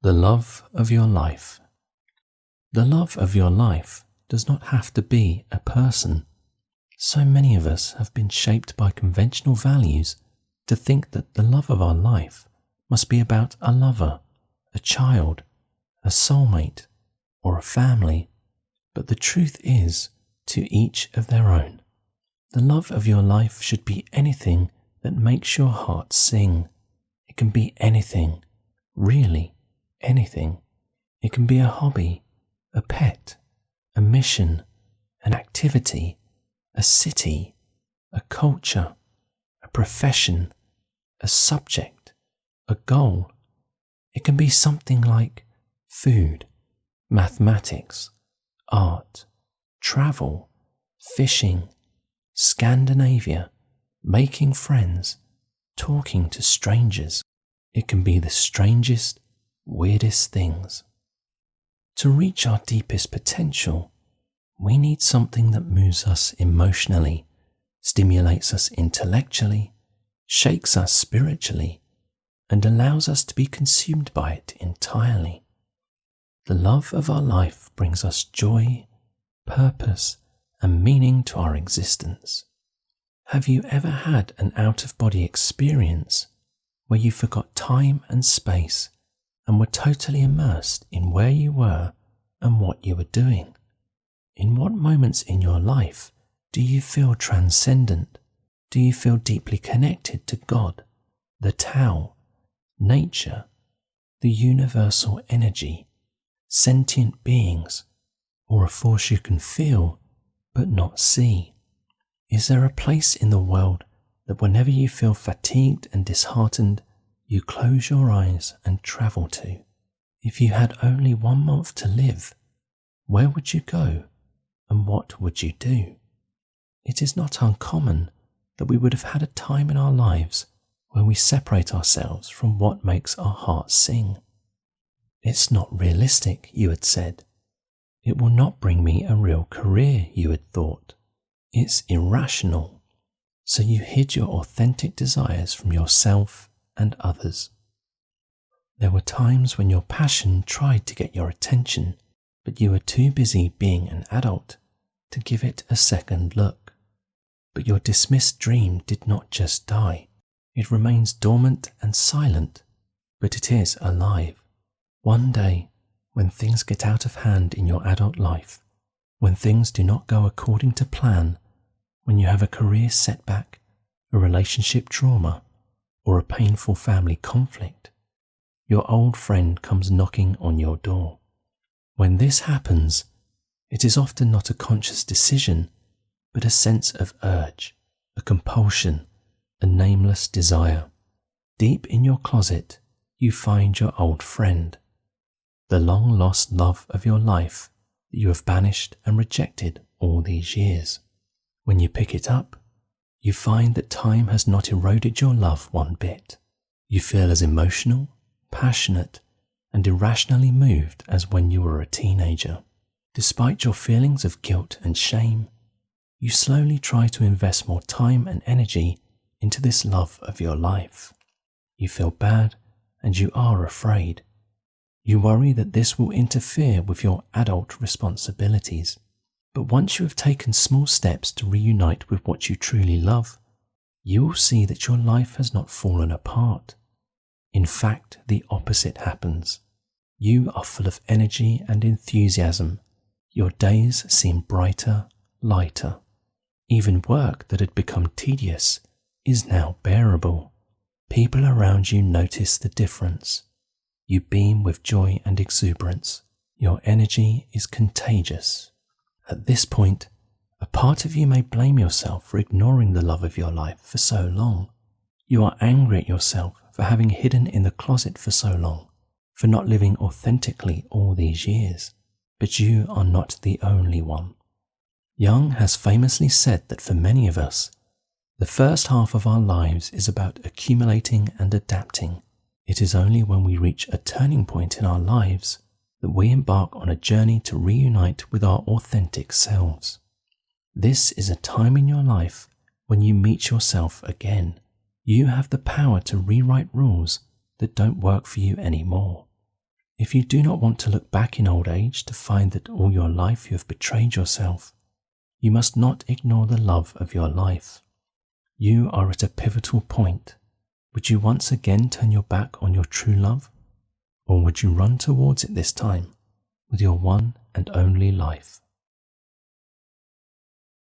The love of your life. The love of your life does not have to be a person. So many of us have been shaped by conventional values to think that the love of our life must be about a lover, a child, a soulmate, or a family. But the truth is, to each of their own. The love of your life should be anything that makes your heart sing. It can be anything, really anything. It can be a hobby, a pet, a mission, an activity, a city, a culture, a profession, a subject, a goal. It can be something like food, mathematics, art, travel, fishing, Scandinavia, making friends, talking to strangers. It can be the strangest, weirdest things. To reach our deepest potential, we need something that moves us emotionally, stimulates us intellectually, shakes us spiritually, and allows us to be consumed by it entirely. The love of our life brings us joy, purpose, and meaning to our existence. Have you ever had an out-of-body experience where you forgot time and space and were totally immersed in where you were and what you were doing? In what moments in your life do you feel transcendent? Do you feel deeply connected to God, the Tao, nature, the universal energy, sentient beings, or a force you can feel but not see? Is there a place in the world that whenever you feel fatigued and disheartened, you close your eyes and travel to? If you had only 1 month to live, where would you go and what would you do? It is not uncommon that we would have had a time in our lives where we separate ourselves from what makes our hearts sing. It's not realistic, you had said. It will not bring me a real career, you had thought. It's irrational. So you hid your authentic desires from yourself and others. There were times when your passion tried to get your attention, but you were too busy being an adult to give it a second look. But your dismissed dream did not just die. It remains dormant and silent, but it is alive. One day, when things get out of hand in your adult life, when things do not go according to plan, when you have a career setback, a relationship trauma, or a painful family conflict, your old friend comes knocking on your door. When this happens, it is often not a conscious decision, but a sense of urge, a compulsion, a nameless desire. Deep in your closet, you find your old friend, the long-lost love of your life that you have banished and rejected all these years. When you pick it up, you find that time has not eroded your love one bit. You feel as emotional, passionate, and irrationally moved as when you were a teenager. Despite your feelings of guilt and shame, you slowly try to invest more time and energy into this love of your life. You feel bad and you are afraid. You worry that this will interfere with your adult responsibilities. But once you have taken small steps to reunite with what you truly love, you will see that your life has not fallen apart. In fact, the opposite happens. You are full of energy and enthusiasm. Your days seem brighter, lighter. Even work that had become tedious is now bearable. People around you notice the difference. You beam with joy and exuberance. Your energy is contagious. At this point, a part of you may blame yourself for ignoring the love of your life for so long. You are angry at yourself for having hidden in the closet for so long, for not living authentically all these years. But you are not the only one. Jung has famously said that for many of us, the first half of our lives is about accumulating and adapting. It is only when we reach a turning point in our lives that we embark on a journey to reunite with our authentic selves. This is a time in your life when you meet yourself again. You have the power to rewrite rules that don't work for you anymore. If you do not want to look back in old age to find that all your life you have betrayed yourself, you must not ignore the love of your life. You are at a pivotal point. Would you once again turn your back on your true love? Or would you run towards it this time with your one and only life?